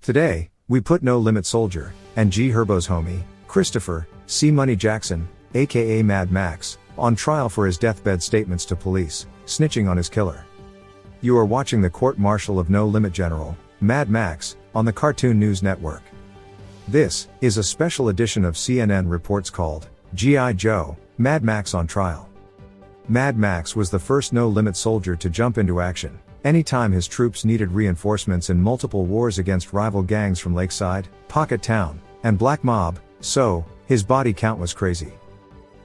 Today, we put No Limit Soldier, and G-Herbo's homie, Christopher C. Money Jackson, aka Mad Max, on trial for his deathbed statements to police, snitching on his killer. You are watching the court-martial of No Limit General, Mad Max, on the Cartoon News Network. This is a special edition of CNN Reports called, G.I. Joe, Mad Max on Trial. Mad Max was the first No Limit Soldier to jump into action, anytime his troops needed reinforcements in multiple wars against rival gangs from Lakeside, Pocket Town, and Black Mob, so, his body count was crazy.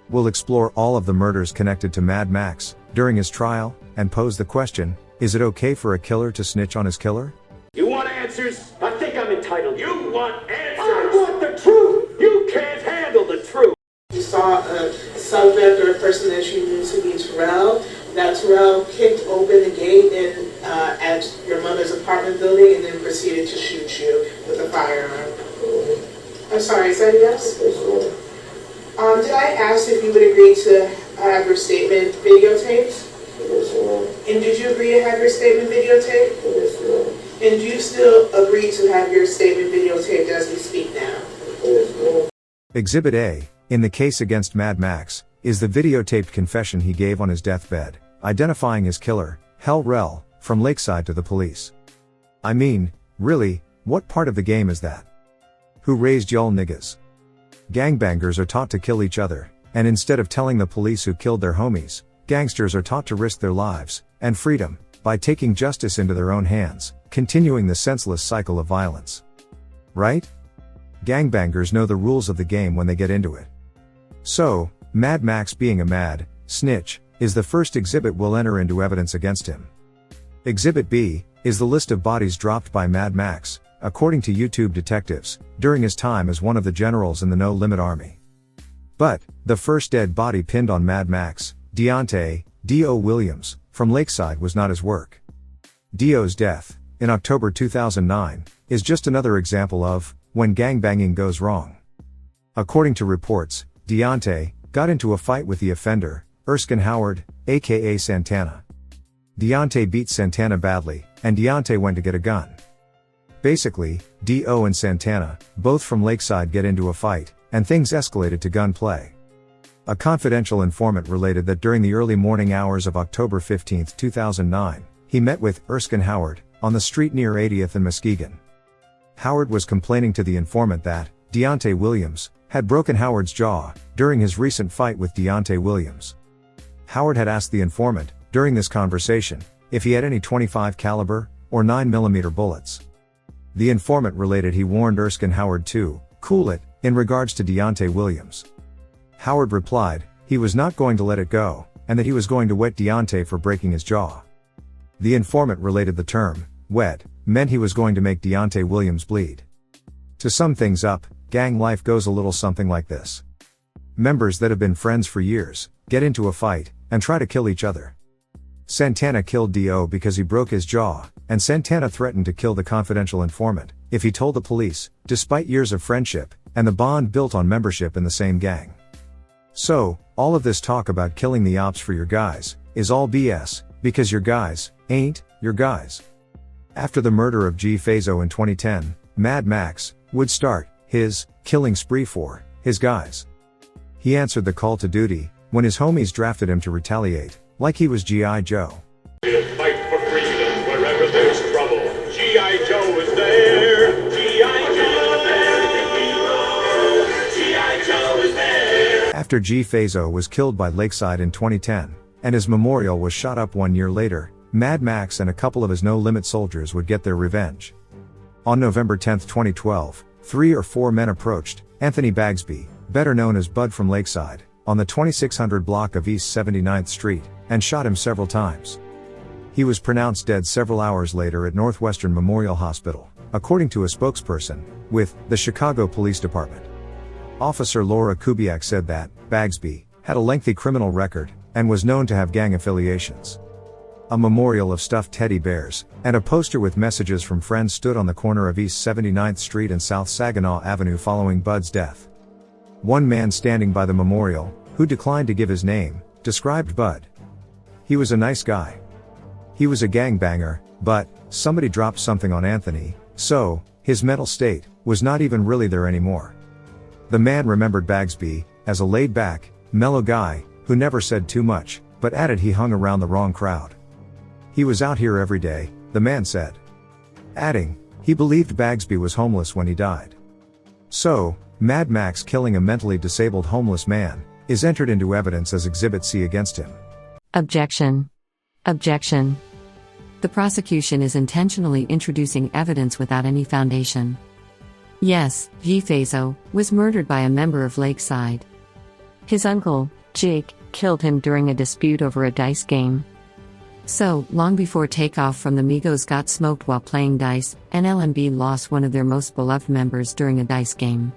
We'll explore all of the murders connected to Mad Max, during his trial, and pose the question, is it okay for a killer to snitch on his killer? You want answers? I think I'm entitled. You want answers? I want the truth! You can't handle the truth! You saw a suspect or a person that you knew to be Terrell. That Terrell kicked open the gate at your mother's apartment building and then proceeded to shoot you with a firearm. I'm sorry, is that a yes? Did I ask if you would agree to have your statement videotaped? And did you agree to have your statement videotaped? And do you still agree to have your statement videotaped as we speak now? Exhibit A, in the case against Mad Max, is the videotaped confession he gave on his deathbed, identifying his killer, Hell Rel, from Lakeside to the police. I mean, really, what part of the game is that? Who raised y'all niggas? Gangbangers are taught to kill each other, and instead of telling the police who killed their homies, gangsters are taught to risk their lives, and freedom, by taking justice into their own hands, continuing the senseless cycle of violence. Right? Gangbangers know the rules of the game when they get into it. So, Mad Max being a mad snitch, is the first exhibit we'll enter into evidence against him. Exhibit B, is the list of bodies dropped by Mad Max, according to YouTube detectives, during his time as one of the generals in the No Limit Army. But, the first dead body pinned on Mad Max, Deontay, D.O. Williams, from Lakeside was not his work. D.O.'s death, in October 2009, is just another example of, when gangbanging goes wrong. According to reports, Deontay got into a fight with the offender, Erskine Howard, aka Santana. Deontay beat Santana badly, and Deontay went to get a gun. Basically, D.O. and Santana, both from Lakeside, get into a fight, and things escalated to gunplay. A confidential informant related that during the early morning hours of October 15, 2009, he met with Erskine Howard on the street near 80th and Muskegon. Howard was complaining to the informant that Deontay Williams had broken Howard's jaw during his recent fight with Deontay Williams. Howard had asked the informant, during this conversation, if he had any .25 caliber or 9mm bullets. The informant related he warned Erskine Howard to cool it in regards to Deontay Williams. Howard replied he was not going to let it go, and that he was going to wet Deontay for breaking his jaw. The informant related the term wet meant he was going to make Deontay Williams bleed. To sum things up, gang life goes a little something like this. Members that have been friends for years get into a fight and try to kill each other. Santana killed D.O. because he broke his jaw, and Santana threatened to kill the confidential informant if he told the police, despite years of friendship and the bond built on membership in the same gang. So, all of this talk about killing the ops for your guys is all BS, because your guys ain't your guys. After the murder of G-Herbo in 2010, Mad Max would start his killing spree for his guys. He answered the call to duty when his homies drafted him to retaliate, like he was G.I. Joe. We'll fight for freedom wherever there's trouble. G.I. Joe is there. G.I. Joe is there. G.I. Joe is there. After G-Herbo was killed by Lakeside in 2010, and his memorial was shot up 1 year later, Mad Max and a couple of his No Limit soldiers would get their revenge. On November 10, 2012, 3 or 4 men approached Anthony Bagsby, better known as Bud from Lakeside, on the 2600 block of East 79th Street, and shot him several times. He was pronounced dead several hours later at Northwestern Memorial Hospital, according to a spokesperson with the Chicago Police Department. Officer Laura Kubiak said that Bagsby had a lengthy criminal record and was known to have gang affiliations. A memorial of stuffed teddy bears and a poster with messages from friends stood on the corner of East 79th Street and South Saginaw Avenue following Bud's death. One man standing by the memorial, who declined to give his name, described Bud. He was a nice guy. He was a gangbanger, but somebody dropped something on Anthony, so His mental state was not even really there anymore. The man remembered Bagsby as a laid-back, mellow guy who never said too much, but added he hung around the wrong crowd. He was out here every day, the man said. Adding, he believed Bagsby was homeless when he died. So, Mad Maxx killing a mentally disabled homeless man is entered into evidence as Exhibit C against him. Objection. Objection. The prosecution is intentionally introducing evidence without any foundation. Yes, G-Herbo was murdered by a member of Lakeside. His uncle, Jig, killed him during a dispute over a dice game. So, long before takeoff from the Migos got smoked while playing dice, NLMB lost one of their most beloved members during a dice game.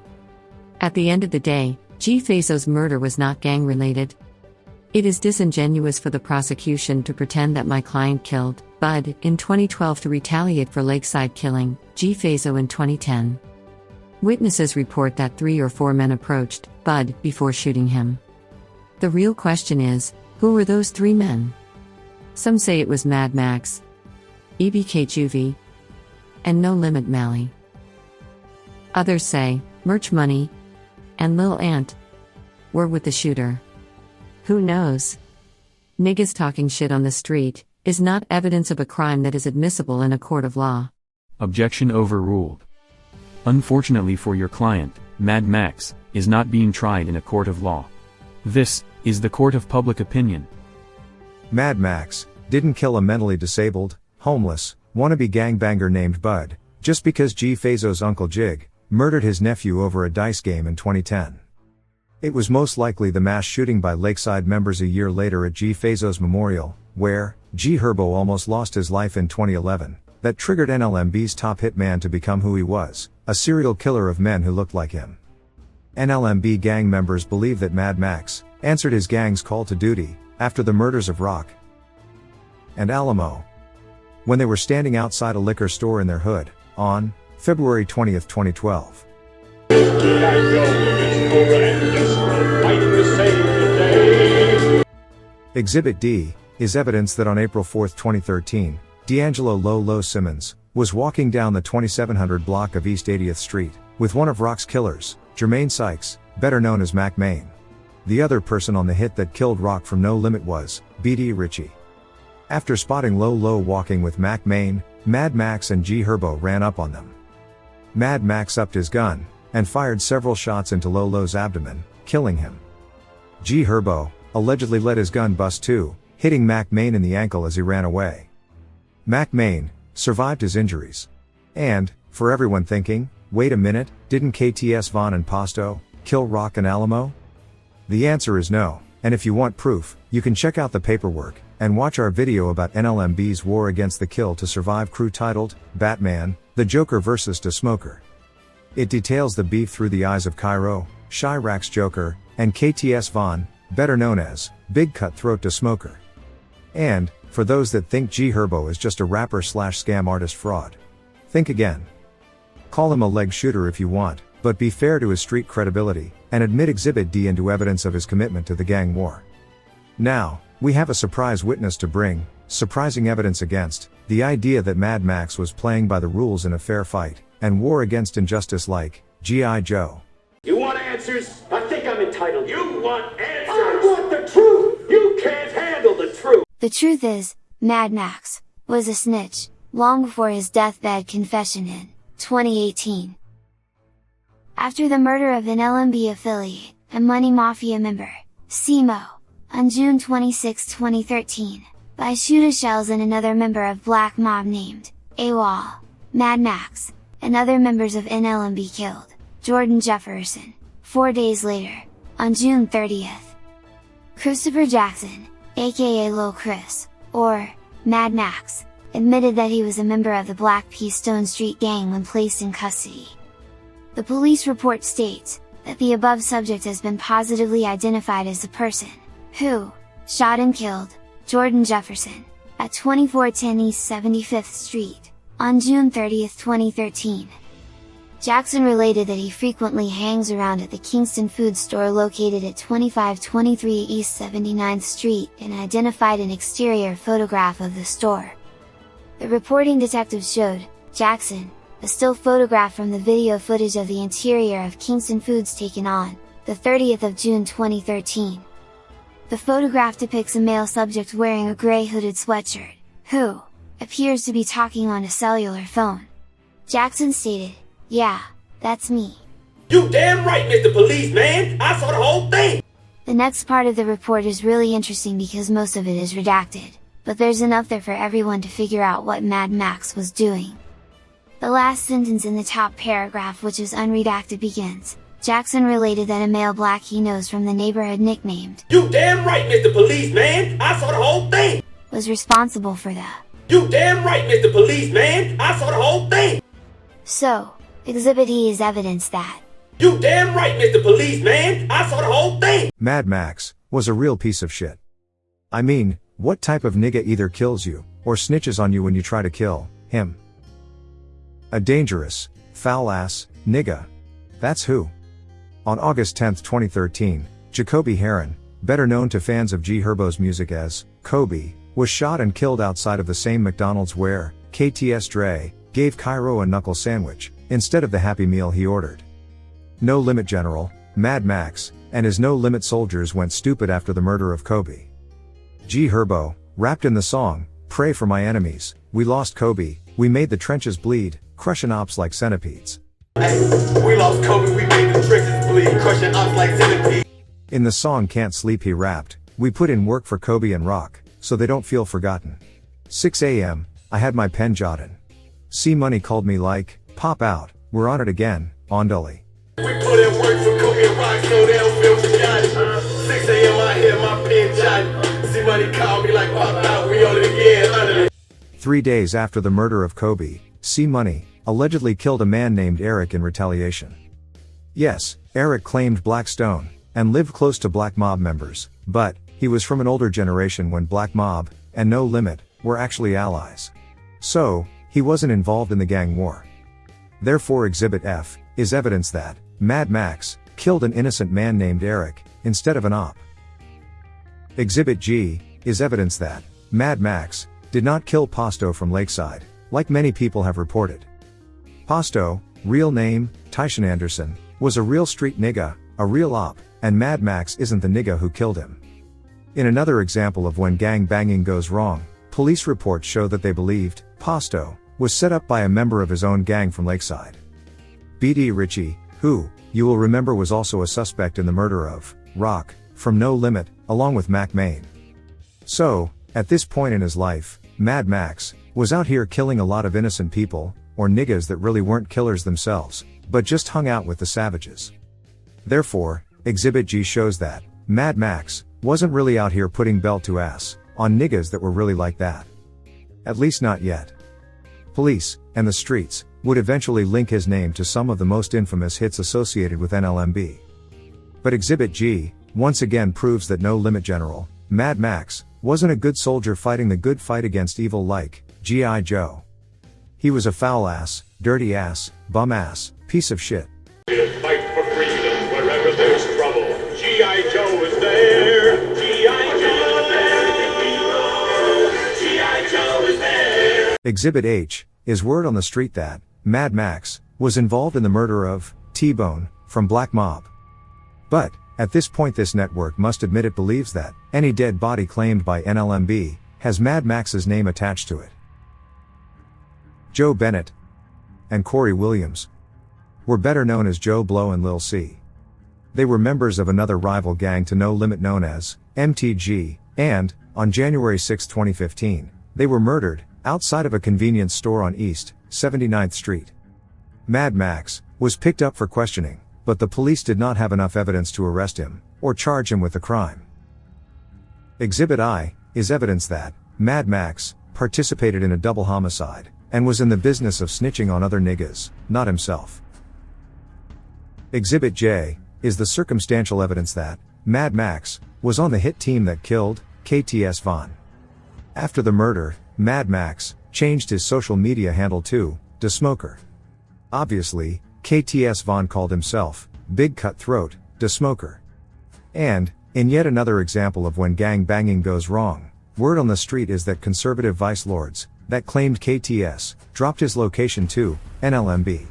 At the end of the day, G-Herbo's murder was not gang-related. It is disingenuous for the prosecution to pretend that my client killed Bud in 2012 to retaliate for Lakeside killing G-Herbo in 2010. Witnesses report that 3 or 4 men approached Bud before shooting him. The real question is, who were those 3 men? Some say it was Mad Maxx, EBK Juvie, and No Limit Mally. Others say Merch Money and Lil Ant were with the shooter. Who knows? Niggas talking shit on the street is not evidence of a crime that is admissible in a court of law. Objection overruled. Unfortunately for your client, Mad Maxx is not being tried in a court of law. This is the court of public opinion. Mad Maxx didn't kill a mentally disabled, homeless, wannabe gangbanger named Bud, just because G-Herbo's uncle Jig murdered his nephew over a dice game in 2010. It was most likely the mass shooting by Lakeside members a year later at G-Herbo's memorial, where G-Herbo almost lost his life in 2011, that triggered NLMB's top hitman to become who he was, a serial killer of men who looked like him. NLMB gang members believe that Mad Maxx answered his gang's call to duty after the murders of Rock and Alamo, when they were standing outside a liquor store in their hood on February 20, 2012. G.I. Joe is over and yes, we'll fight to save the day. Exhibit D is evidence that on April 4, 2013, D'Angelo Lolo Simmons was walking down the 2700 block of East 80th Street with one of Rock's killers, Jermaine Sykes, better known as Mac Main. The other person on the hit that killed Rock from No Limit was B.D. Ritchie. After spotting Lolo walking with Mac Main, Mad Maxx and G-Herbo ran up on them. Mad Maxx upped his gun and fired several shots into Lolo's abdomen, killing him. G-Herbo allegedly let his gun bust too, hitting Mac Main in the ankle as he ran away. Mac Main survived his injuries. And, for everyone thinking, wait a minute, didn't KTS Vaughn and Pasto kill Rock and Alamo? The answer is no, and if you want proof, you can check out the paperwork and watch our video about NLMB's War Against the Kill to Survive crew titled, Batman, the Joker vs. the Smoker. It details the beef through the eyes of Kyro, Chiraac's Joker, and KTS Vaughn, better known as Big Cutthroat to Smoker. And, for those that think G-Herbo is just a rapper/scam artist fraud, think again. Call him a leg shooter if you want, but be fair to his street credibility, and admit Exhibit D into evidence of his commitment to the gang war. Now, we have a surprise witness to bring, surprising evidence against the idea that Mad Maxx was playing by the rules in a fair fight, and war against injustice like G.I. Joe. You want answers? I think I'm entitled. You want answers? I want the truth! You can't handle the truth! The truth is, Mad Maxx was a snitch, long before his deathbed confession in 2018. After the murder of an LMB affiliate, and Money Mafia member, Simo, on June 26, 2013, by Shootashellz and another member of Black Mob named AWOL, Mad Maxx, and other members of NLMB killed Jordan Jefferson 4 days later, on June 30th. Christopher Jackson, aka Lil Chris, or Mad Maxx, admitted that he was a member of the Black P Stone Street gang when placed in custody. The police report states that the above subject has been positively identified as the person who shot and killed Jordan Jefferson at 2410 East 75th Street on June 30, 2013. Jackson related that he frequently hangs around at the Kingston food store located at 2523 East 79th Street and identified an exterior photograph of the store. The reporting detective showed Jackson a still photograph from the video footage of the interior of Kingston Foods taken on the 30th of June 2013. The photograph depicts a male subject wearing a gray hooded sweatshirt, who appears to be talking on a cellular phone. Jackson stated, "Yeah, that's me." You damn right, Mr. Policeman! I saw the whole thing! The next part of the report is really interesting because most of it is redacted, but there's enough there for everyone to figure out what Mad Maxx was doing. The last sentence in the top paragraph, which is unredacted, begins, "Jackson related that a male black he knows from the neighborhood nicknamed You damn right, Mr. Policeman! I saw the whole thing! was responsible for the..." You damn right, Mr. Policeman! I saw the whole thing! So, Exhibit E is evidence that You damn right, Mr. Policeman! I saw the whole thing! Mad Maxx was a real piece of shit. I mean, what type of nigga either kills you, or snitches on you when you try to kill him? A dangerous, foul-ass nigga. That's who. On August 10, 2013, Jacoby Heron, better known to fans of G-Herbo's music as Kobe, was shot and killed outside of the same McDonald's where KTS Dre gave Kyro a knuckle sandwich instead of the Happy Meal he ordered. No Limit General, Mad Maxx, and his No Limit soldiers went stupid after the murder of Kobe. G-Herbo rapped in the song, "Pray for my enemies, we lost Kobe, we made the trenches bleed, crushing ops like centipedes." We lost Kobe, we made the trenches bleed, crushing ops like centipedes. In the song Can't Sleep he rapped, "We put in work for Kobe and Rock, so they don't feel forgotten. 6 a.m., I had my pen jotting. C-Money called me like, pop out, we're on it again, on Dully." We put in work for Kobe and Rock, so they don't feel forgotten. 6 a.m. I hear my pen jotting. C-Money called me like, pop out, we on it again, under it. 3 days after the murder of Kobe, C-Money allegedly killed a man named Eric in retaliation. Yes, Eric claimed Blackstone, and lived close to Black Mob members, but he was from an older generation when Black Mob and No Limit were actually allies. So, he wasn't involved in the gang war. Therefore Exhibit F is evidence that Mad Maxx killed an innocent man named Eric instead of an op. Exhibit G is evidence that Mad Maxx did not kill Pasto from Lakeside, like many people have reported. Pasto, real name, Tyshawn Anderson, was a real street nigga, a real op, and Mad Maxx isn't the nigga who killed him. In another example of when gang banging goes wrong, police reports show that they believed Pasto was set up by a member of his own gang from Lakeside. B.D. Ritchie, who, you will remember, was also a suspect in the murder of Rock from No Limit, along with Mac Main. So, at this point in his life, Mad Maxx was out here killing a lot of innocent people, or niggas that really weren't killers themselves, but just hung out with the savages. Therefore, Exhibit G shows that Mad Maxx wasn't really out here putting belt to ass on niggas that were really like that. At least not yet. Police, and the streets, would eventually link his name to some of the most infamous hits associated with NLMB. But Exhibit G, once again proves that No Limit General, Mad Maxx, wasn't a good soldier fighting the good fight against evil like G.I. Joe. He was a foul ass, dirty ass, bum ass, piece of shit. Fight for freedom wherever there's trouble. G.I. Joe is there. G.I. Joe is there. G.I. Joe is there. Exhibit H is word on the street that Mad Maxx was involved in the murder of T-Bone from Black Mob. But at this point this network must admit it believes that any dead body claimed by NLMB has Mad Maxx's name attached to it. Joe Bennett and Corey Williams were better known as Joe Blow and Lil C. They were members of another rival gang to No Limit known as MTG, and, on January 6, 2015, they were murdered outside of a convenience store on East 79th Street. Mad Maxx was picked up for questioning, but the police did not have enough evidence to arrest him or charge him with the crime. Exhibit I is evidence that Mad Maxx participated in a double homicide and was in the business of snitching on other niggas, not himself. Exhibit J is the circumstantial evidence that Mad Maxx was on the hit team that killed KTS Vaughn. After the murder, Mad Maxx changed his social media handle to Da Smoker. Obviously, KTS Vaughn called himself Big Cutthroat Da Smoker. And, in yet another example of when gang banging goes wrong, word on the street is that conservative vice lords that claimed KTS dropped his location to NLMB.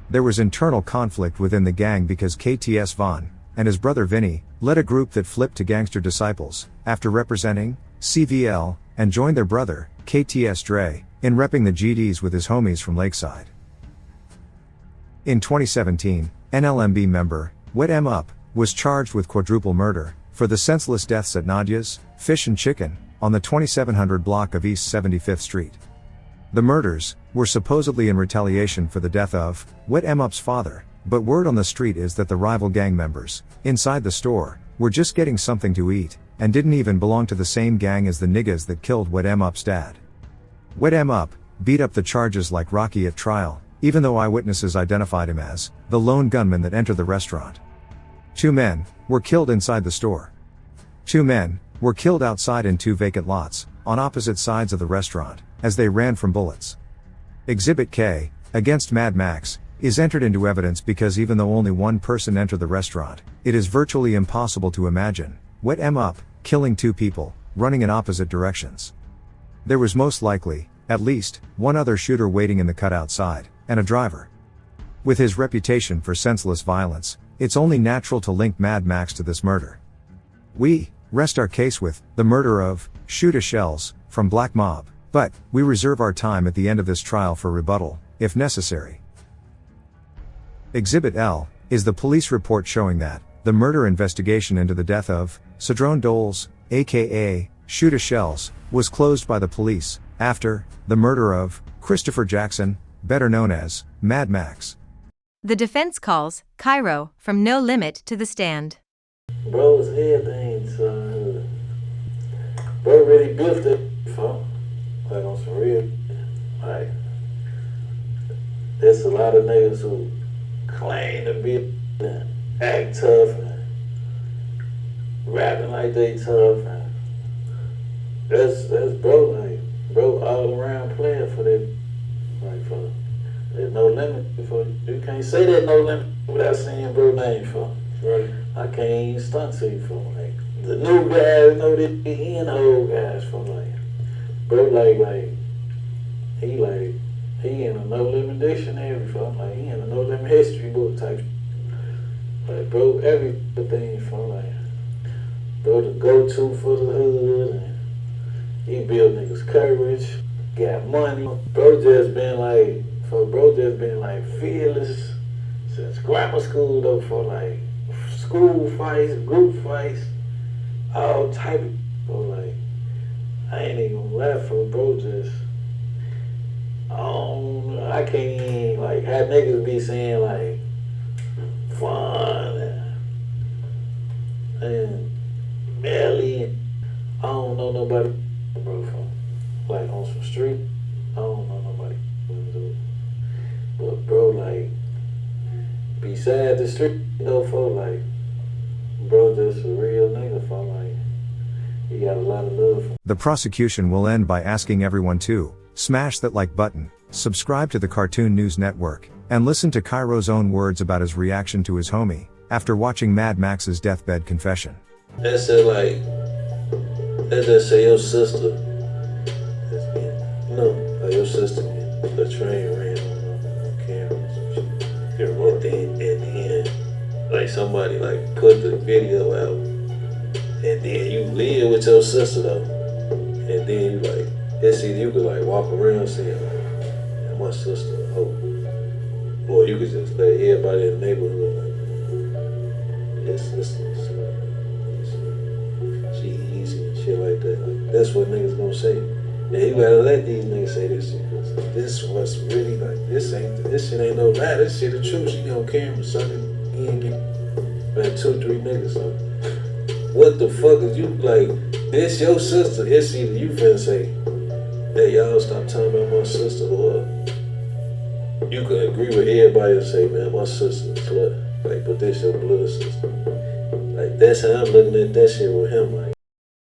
There was internal conflict within the gang because KTS Vaughn and his brother Vinny led a group that flipped to Gangster Disciples after representing CVL and joined their brother, KTS Dre, in repping the GDs with his homies from Lakeside. In 2017, NLMB member, Wet M Up, was charged with quadruple murder for the senseless deaths at Nadia's Fish and Chicken on the 2700 block of East 75th Street. The murders were supposedly in retaliation for the death of Wet M Up's father, but word on the street is that the rival gang members inside the store were just getting something to eat and didn't even belong to the same gang as the niggas that killed Wet M Up's dad. Wet M Up beat up the charges like Rocky at trial, even though eyewitnesses identified him as the lone gunman that entered the restaurant. 2 men were killed inside the store. 2 men were killed outside in 2 vacant lots on opposite sides of the restaurant as they ran from bullets. Exhibit K against Mad Maxx is entered into evidence because even though only 1 person entered the restaurant, it is virtually impossible to imagine Wet M Up killing 2 people running in opposite directions. There was most likely at least 1 other shooter waiting in the cut outside and a driver. With his reputation for senseless violence, it's only natural to link Mad Maxx to this murder. We rest our case with the murder of Shootashellz from Black Mob, but we reserve our time at the end of this trial for rebuttal, if necessary. Exhibit L is the police report showing that the murder investigation into the death of Cedrone Doles, aka Shootashellz, was closed by the police after the murder of Christopher Jackson, better known as Mad Maxx. The defense calls Kyro from No Limit to the stand. Bro's everything, son. Bro really built it, fun. Like on some real, like, there's a lot of niggas who claim to be and act tough and rapping like they tough. And that's bro, like, bro all around playing for that, like, for there's no limit. For you can't say that no limit without saying bro name for. Right. I can't even stunt to you for like the new guys know that he and the old guys for like bro like he in a no limit dictionary for like he in a no limit history book type like bro everything for like bro the go-to for the hood and he build niggas courage, got money. Bro just been like fearless since grammar school though for like school fights, group fights, all type of bro, like I ain't even gonna laugh for bro just I can't even like have niggas be saying like fun and Melly and I don't know nobody bro from like on some street. I don't know nobody but bro like beside the street though for like bro just a real nigga for like he got a lot of love for. The prosecution will end by asking everyone to smash that like button, subscribe to the Cartoon News Network, and listen to Kyro's own words about his reaction to his homie after watching Mad Max's deathbed confession. That's it like let's just say your sister like your sister the train ran on camera or some shit. And then like somebody like put the video out and then you live with your sister though and then you like it's either you could like walk around saying like my sister a hoe or you could just let everybody in the neighborhood like this sister she easy and shit like that. Like, that's what niggas gonna say. Now you gotta let these niggas say this shit, cause this was really like, this shit ain't no lie, this shit the truth. She on camera sucking, he ain't get about 2-3 niggas, so what the fuck is you, like, this your sister, it's either you finna say, hey y'all stop talking about my sister, or you can agree with everybody and say, man, my sister's a slut, like, but this your blood sister. Like, that's how I'm looking at that shit with him, like,